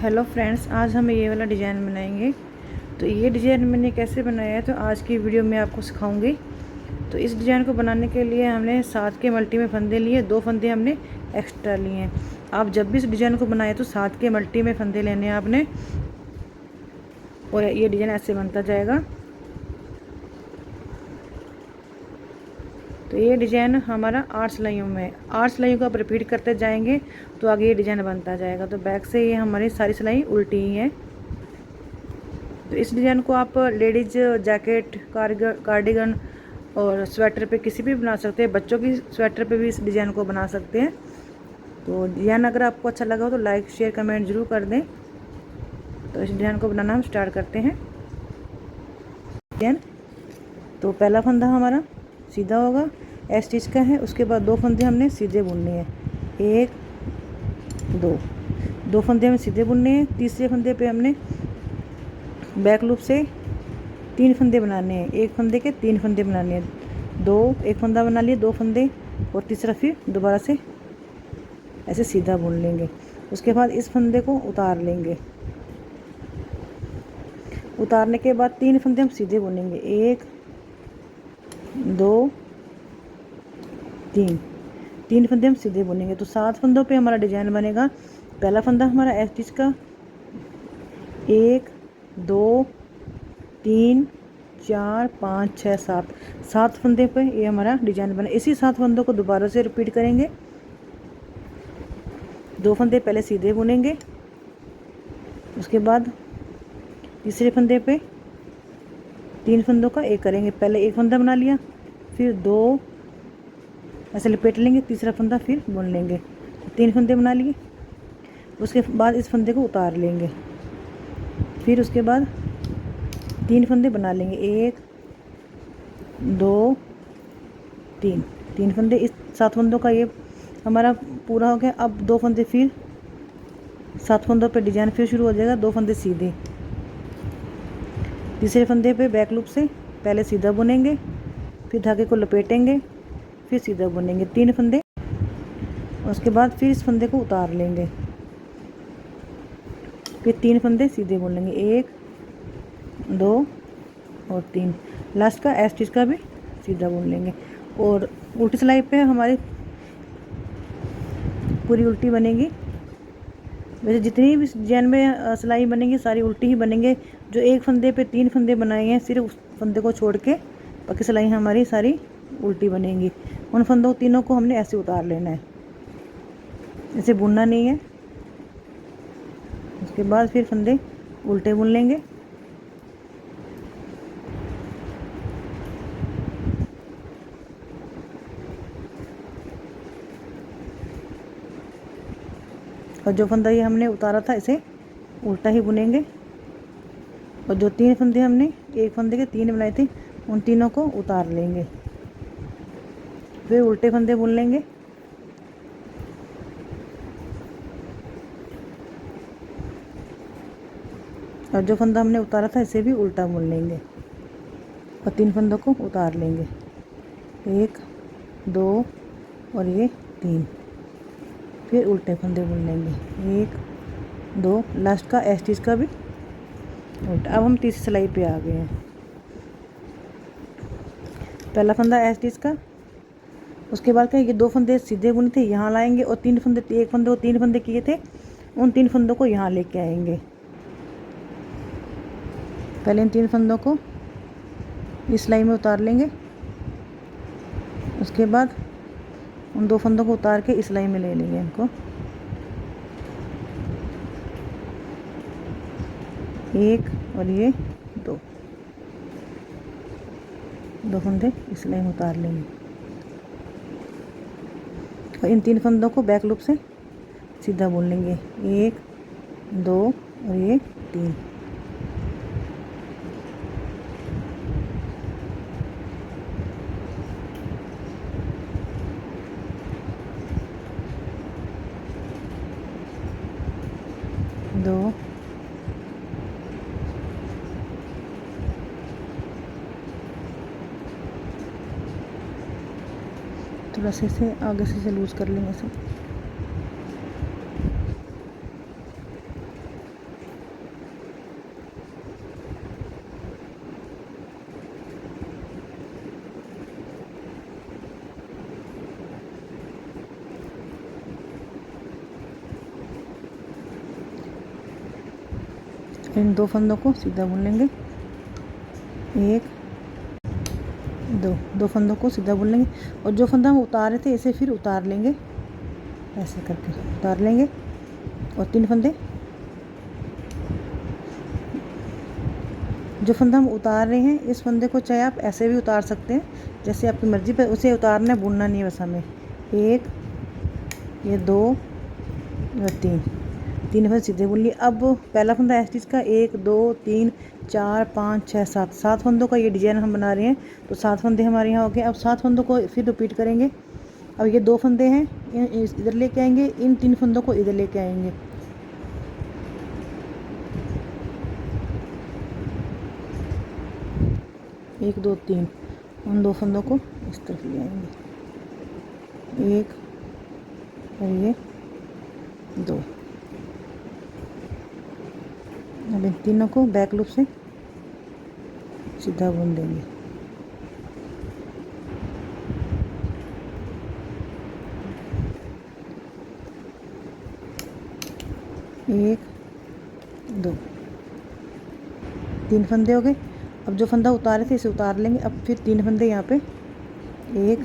Hello friends, आज हम ये वाला डिज़ाइन बनाएंगे। तो ये डिज़ाइन मैंने कैसे बनाया है तो आज की वीडियो में आपको सिखाऊंगी। तो इस डिज़ाइन को बनाने के लिए हमने 7 के मल्टी में फंदे लिए, 2 फंदे हमने एक्स्ट्रा लिए हैं। आप जब भी इस डिज़ाइन को बनाए तो 7 के मल्टी में फंदे लेने हैं आपने, और ये डिज़ाइन ऐसे बनता जाएगा। तो ये डिज़ाइन हमारा 8 सिलाइयों में, 8 सिलाइयों को आप रिपीट करते जाएंगे तो आगे ये डिज़ाइन बनता जाएगा। तो बैक से ये हमारी सारी सिलाई उल्टी ही है। तो इस डिज़ाइन को आप लेडीज जैकेट, कार्डिगन और स्वेटर पे किसी भी बना सकते हैं। बच्चों की स्वेटर पे भी इस डिज़ाइन को बना सकते हैं। तो डिज़ाइन अगर आपको अच्छा लगा हो तो लाइक शेयर कमेंट ज़रूर कर दें। तो इस डिज़ाइन को बनाना हम स्टार्ट करते हैं। डिज़ाइन तो पहला फंदा हमारा सीधा होगा, एस स्टिच का है। उसके बाद 2 फंदे हमने सीधे बुनने हैं, 1 2 फंदे हमें सीधे बुनने हैं। तीसरे फंदे पे हमने बैक लूप से 3 फंदे बनाने हैं, 1 फंदे के 3 फंदे बनाने हैं। 2 एक फंदा बना लिए, 2 फंदे, और तीसरा फिर दोबारा से ऐसे सीधा बुन लेंगे। उसके बाद इस फंदे को उतार लेंगे। उतारने के बाद 3 फंदे हम सीधे बुनेंगे, 1 2 3 फंदे हम सीधे बुनेंगे। तो 7 फंदों पे हमारा डिज़ाइन बनेगा। पहला फंदा हमारा एस स्टिच का, 1 2 3 4 5 6 7 फंदे पे ये हमारा डिज़ाइन बना। इसी 7 फंदों को दोबारा से रिपीट करेंगे। 2 फंदे पहले सीधे बुनेंगे, उसके बाद तीसरे फंदे पे 3 फंदों का एक करेंगे। पहले 1 फंदा बना लिया, फिर 2 ऐसे लपेट लेंगे, तीसरा फंदा फिर बुन लेंगे। 3 फंदे बना लिए। उसके बाद इस फंदे को उतार लेंगे, फिर उसके बाद 3 फंदे बना लेंगे, 1 2 3 फंदे। इस 7 फंदों का ये हमारा पूरा हो गया। अब 2 फंदे, फिर 7 फंदों पे डिज़ाइन फिर शुरू हो जाएगा। 2 फंदे सीधे, तीसरे फंदे पे बैक लूप से पहले सीधा बुनेंगे, फिर धागे को लपेटेंगे, फिर सीधा बुनेंगे 3 फंदे। उसके बाद फिर इस फंदे को उतार लेंगे, फिर 3 फंदे सीधे बुन लेंगे, 1 2 और 3। लास्ट का एस स्टिच का भी सीधा बुन लेंगे। और उल्टी सिलाई पे हमारी पूरी उल्टी बनेगी। वैसे जितनी भी डिजाइन में सिलाई बनेगी सारी उल्टी ही बनेंगे। जो 1 फंदे पे 3 फंदे बनाए हैं, सिर्फ उस फंदे को छोड़ के बाकी सिलाई हमारी सारी उल्टी बनेंगी। उन फंदों तीनों को हमने ऐसे उतार लेना है, ऐसे बुनना नहीं है। उसके बाद फिर फंदे उल्टे बुन लेंगे। और जो फंदा ये हमने उतारा था इसे उल्टा ही बुनेंगे। और जो 3 फंदे हमने 1 फंदे के 3 बनाए थे उन तीनों को उतार लेंगे, फिर उल्टे फंदे बुन लेंगे। और जो फंदा हमने उतारा था इसे भी उल्टा बुन लेंगे और 3 फंदों को उतार लेंगे, 1 2 और ये 3। फिर उल्टे फंदे बुन लेंगे, 1 2। लास्ट का एस स्टिच का भी उल्टा। अब हम तीसरी सिलाई पे आ गए हैं। पहला फंदा एस स्टिच का, उसके बाद क्या, ये 2 फंदे सीधे बुने थे यहाँ लाएंगे, और 3 फंदे, 1 फंदे और 3 फंदे किए थे उन 3 फंदों को यहाँ लेके आएंगे। पहले इन 3 फंदों को इस सिलाई में उतार लेंगे। उसके बाद उन 2 फंदों को उतार के इस सिलाई में ले लेंगे इनको, 1 और ये 2 फंदे इस सिलाई में उतार लेंगे। और इन 3 फंदों को बैक लूप से सीधा बुन लेंगे, 1 2 और ये 3। दो, थोड़ा सा इसे आगे से लूज कर लेंगे इसे। इन 2 फंदों को सीधा बुन लेंगे, 1 2 फंदों को सीधा बुन लेंगे। और जो फंदा हम उतारे थे इसे फिर उतार लेंगे, ऐसे करके उतार लेंगे। और 3 फंदे, जो फंदा हम उतार रहे हैं इस फंदे को चाहे आप ऐसे भी उतार सकते हैं, जैसे आपकी मर्ज़ी, पर उसे उतारना है, बुनना नहीं है बस हमें। 1 ये 2 और 3 फंदे सीधे बुन लिए। अब पहला फंदा है स्टिच का, 1 2 3 4 5 6 7 फंदों का ये डिज़ाइन हम बना रहे हैं, तो 7 फंदे हमारे यहाँ हो गए। अब 7 फंदों को फिर रिपीट करेंगे। अब ये 2 फंदे हैं, इधर लेके आएंगे, इन 3 फंदों को इधर लेके आएंगे। एक 2 3 उन 2 फंदों को इस तरफ ले आएंगे, 1 और ये 2। अब इन तीनों को बैक लूप से सीधा बुन देंगे। एक 2 3 फंदे हो गए। अब जो फंदा उतारे थे इसे उतार लेंगे। अब फिर 3 फंदे यहाँ पे, 1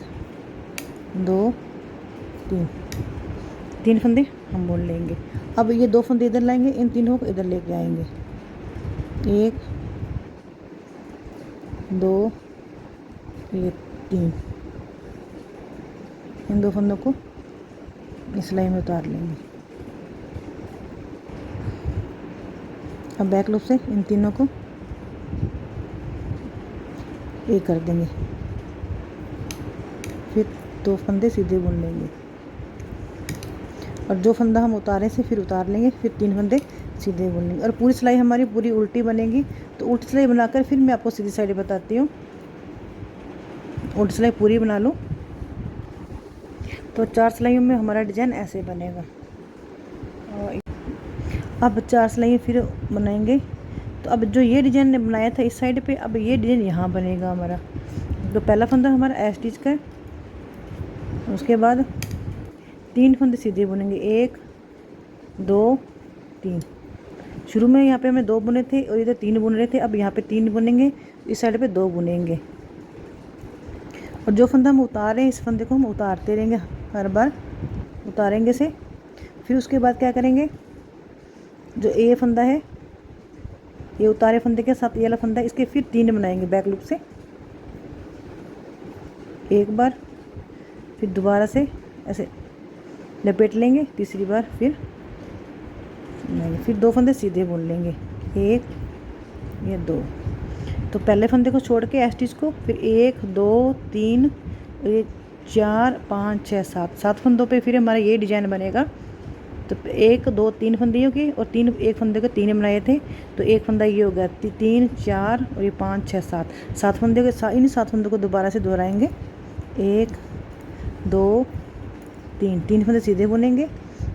2 3 फंदे हम बुन लेंगे। अब ये 2 फंदे इधर लाएंगे, इन तीनों को इधर लेके आएंगे, 1 2 ये 3। इन 2 फंदों को इस लाइन में उतार लेंगे। अब बैक लूप से इन तीनों को एक कर देंगे, फिर 2 फंदे सीधे बुन लेंगे। और जो फंदा हम उतारे से फिर उतार लेंगे, फिर 3 फंदे सीधे बुन लेंगे। और पूरी सिलाई हमारी पूरी उल्टी बनेगी। तो उल्टी सिलाई बनाकर फिर मैं आपको सीधी साइड बताती हूँ। उल्टी सिलाई पूरी बना लूँ तो 4 सिलाइयों में हमारा डिज़ाइन ऐसे बनेगा। अब 4 सिलाइयाँ फिर बनाएंगे। तो अब जो ये डिज़ाइन ने बनाया था इस साइड पे, अब ये डिज़ाइन यहाँ बनेगा हमारा। तो पहला फंदा हमारा ए स्टिच का है, उसके बाद 3 फंदे सीधे बुनेंगे, 1 2 3। शुरू में यहाँ पे हमने 2 बुने थे और इधर 3 बुन रहे थे, अब यहाँ पे 3 बुनेंगे, इस साइड पे 2 बुनेंगे। और जो फंदा हम उतारे इस फंदे को हम उतारते रहेंगे, हर बार उतारेंगे से। फिर उसके बाद क्या करेंगे, जो ए फंदा है ये उतारे फंदे के साथ ये वाला फंदा, इसके फिर 3 बनाएंगे बैक लूप से, एक बार, फिर दोबारा से ऐसे लपेट लेंगे, तीसरी बार फिर 2 फंदे सीधे बुन लेंगे, 1 ये 2। तो पहले फंदे को छोड़ के ए स्टिच को, फिर 1 2 3 4 5 6 7 फंदों पे फिर हमारा ये डिज़ाइन बनेगा। तो 1 2 3 फंदे हो गए और 3 एक फंदे के 3 बनाए थे, तो एक फंदा ये हो गया, 3 4 और ये 5 6 7 फंदे के इन 7 फंदों को दोबारा से दोहराएंगे, 1 2 3 फंदे सीधे बुनेंगे।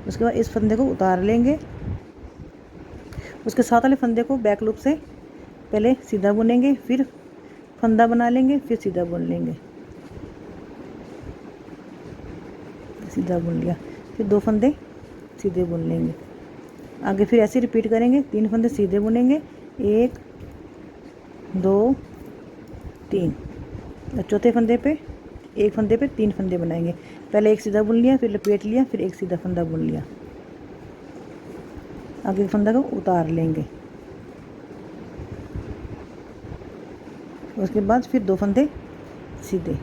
उसके बाद इस फंदे को उतार लेंगे, उसके साथ वाले फंदे को बैक लूप से पहले सीधा बुनेंगे, फिर फंदा बना लेंगे, फिर सीधा बुन लेंगे, सीधा बुन लिया, फिर 2 फंदे सीधे बुन लेंगे। आगे फिर ऐसे रिपीट करेंगे, 3 फंदे सीधे बुनेंगे, 1 2 3। और चौथे फंदे पे एक फंदे पे 3 फंदे बनाएंगे। पहले एक सीधा बुन लिया, फिर लपेट लिया, फिर एक सीधा फंदा बुन लिया, आगे फंदा को उतार लेंगे। उसके बाद फिर 2 फंदे सीधे।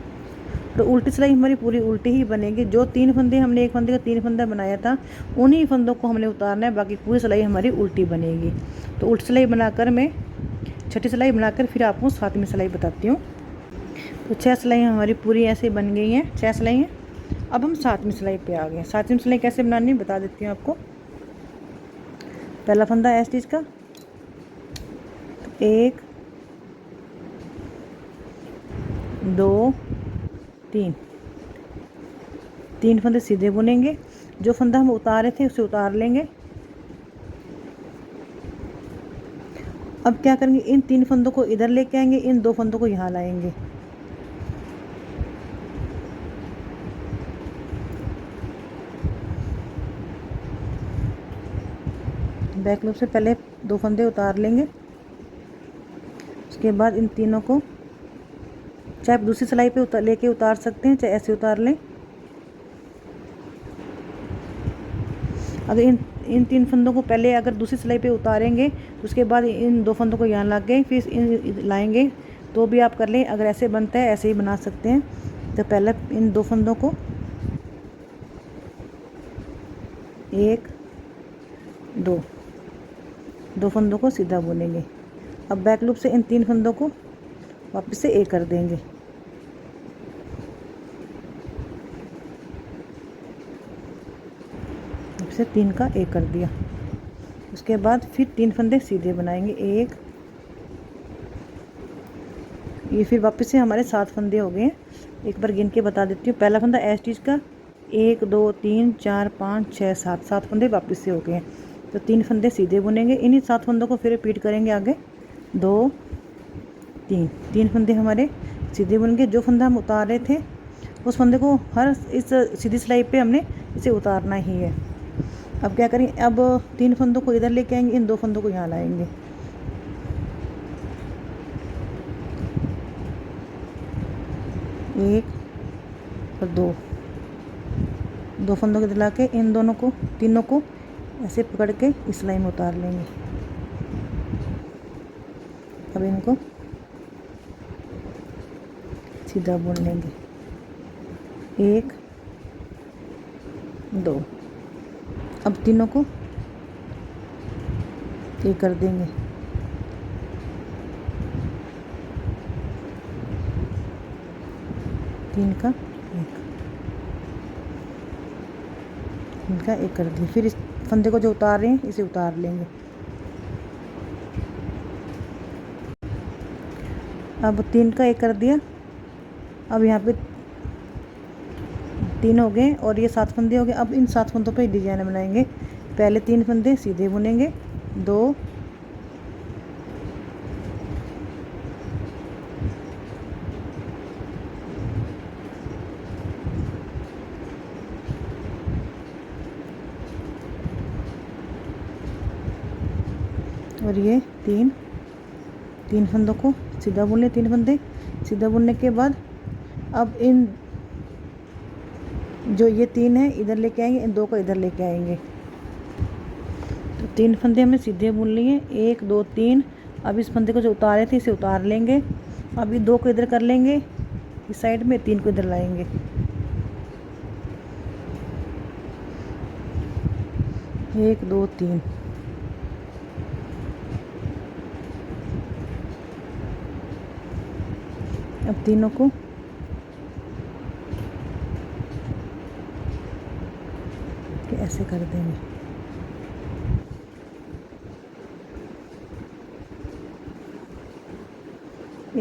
तो उल्टी सिलाई हमारी पूरी उल्टी ही बनेगी। जो 3 फंदे हमने एक फंदे का 3 फंदा बनाया था उन्हीं फंदों को हमने उतारना है, बाकी पूरी सिलाई हमारी उल्टी बनेगी। तो उल्टी सिलाई बनाकर मैं छठी सिलाई बनाकर फिर आपको 7वीं सिलाई बताती हूँ। तो 6 सिलाइयाँ हमारी पूरी ऐसे बन गई हैं, 6 सिलाइयाँ। अब हम 7वीं सिलाई पे आ गए। 7वीं सिलाई कैसे बनानी बता देती हूँ आपको। पहला फंदा है स्टिच का, 1 2 3 फंदे सीधे बुनेंगे। जो फंदा हम उतारे थे उसे उतार लेंगे। अब क्या करेंगे, इन 3 फंदों को इधर लेके आएंगे, इन 2 फंदों को यहाँ लाएंगे। बैक लूप से पहले 2 फंदे उतार लेंगे। उसके बाद इन तीनों को चाहे आप दूसरी सिलाई पे लेके उतार सकते हैं, चाहे ऐसे उतार लें। अगर इन 3 फंदों को पहले अगर दूसरी सिलाई पे उतारेंगे तो उसके बाद इन 2 फंदों को यहाँ ला के फिर इन लाएंगे तो भी आप कर लें। अगर ऐसे बनता है ऐसे ही बना सकते हैं। तो पहले इन 2 फंदों को 1 2 फंदों को सीधा बुनेंगे। अब बैक लूप से इन 3 फंदों को वापस से एक कर देंगे। से 3 का एक कर दिया। उसके बाद फिर 3 फंदे सीधे बनाएंगे। ये फिर वापस से हमारे 7 फंदे हो गए हैं। एक बार गिन के बता देती हूँ। पहला फंदा एस स्टिच का 1 2 3 4 5 6 7 फंदे वापस से हो गए हैं। तो 3 फंदे सीधे बुनेंगे। इन्हीं 7 फंदों को फिर रिपीट करेंगे आगे 2 3 फंदे हमारे सीधे बुनेंगे। जो फंदा हम उतार रहे थे उस फंदे को हर इस सीधी सिलाई पे हमने इसे उतारना ही है। अब क्या करें, अब 3 फंदों को इधर लेके आएंगे, इन 2 फंदों को यहाँ लाएंगे। एक और 2 फंदों को इधर ला के इन दोनों को तीनों को ऐसे पकड़ के इस सिलाई में उतार लेंगे। अब इनको सीधा बुन लेंगे। 1 2 अब तीनों को ये कर देंगे। इनका एक कर दिया। फिर इस फंदे को जो उतार रहे हैं इसे उतार लेंगे। अब 3 का एक कर दिया। अब यहाँ पे 3 हो गए और ये 7 फंदे हो गए। अब इन 7 फंदों पे डिजाइन बनाएंगे। पहले 3 फंदे सीधे बुनेंगे, 2 और ये 3 फंदों को सीधा बुन ले। 3 फंदे सीधा बुनने के बाद अब इन जो ये 3 है इधर लेके आएंगे, इन 2 को इधर लेके आएंगे। तो 3 फंदे हमने सीधे बुन लिए, 1 2 3। अब इस फंदे को जो उतारे थे इसे उतार लेंगे। अब ये 2 को इधर कर लेंगे इस साइड में, 3 को इधर लाएंगे। एक 2 3 अब तीनों को ऐसे कर देंगे।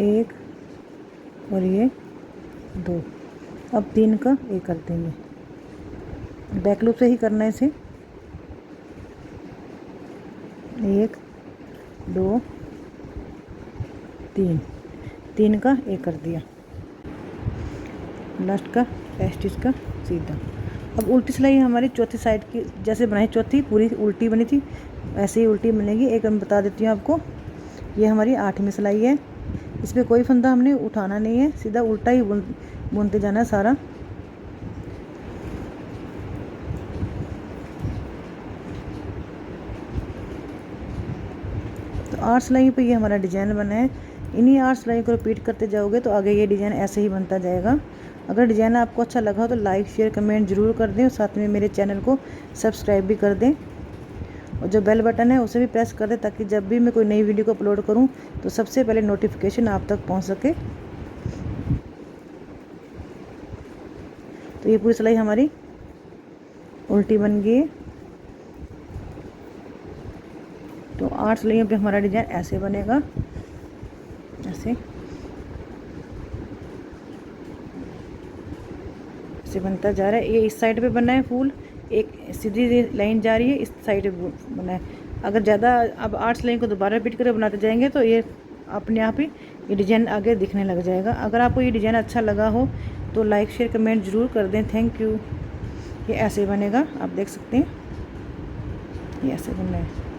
एक और ये 2। अब 3 का एक कर देंगे। बैक लूप से ही करना है इसे। 1 2 3 का एक कर दिया। लास्ट का स्टिच का सीधा। अब उल्टी सिलाई हमारी चौथी साइड की जैसे बनाई, चौथी पूरी उल्टी बनी थी ऐसे ही उल्टी बनेगी। एक मैं बता देती हूँ आपको, ये हमारी 8वीं सिलाई है। इस पर कोई फंदा हमने उठाना नहीं है, सीधा उल्टा ही बुनते जाना है सारा। तो 8 सिलाई पे ये हमारा डिजाइन बना है। इन्हीं 8 सिलाई को रिपीट करते जाओगे तो आगे ये डिजाइन ऐसे ही बनता जाएगा। अगर डिजाइन आपको अच्छा लगा हो तो लाइक शेयर कमेंट ज़रूर कर दें और साथ में मेरे चैनल को सब्सक्राइब भी कर दें और जो बेल बटन है उसे भी प्रेस कर दें ताकि जब भी मैं कोई नई वीडियो को अपलोड करूं तो सबसे पहले नोटिफिकेशन आप तक पहुंच सके। तो ये पूरी सिलाई हमारी उल्टी बन गई है। तो 8 सिलाइयों पे हमारा डिजाइन ऐसे बनेगा, ऐसे बनता जा रहा है। ये इस साइड पे बना है फूल, एक सीधी लाइन जा रही है, इस साइड पे बना है। अगर ज़्यादा अब 8 सिलाई को दोबारा रिपीट करके बनाते जाएंगे तो ये अपने आप ही ये डिज़ाइन आगे दिखने लग जाएगा। अगर आपको ये डिज़ाइन अच्छा लगा हो तो लाइक शेयर कमेंट ज़रूर कर दें। Thank you. ये ऐसे बनेगा, आप देख सकते हैं ये ऐसे बनना है।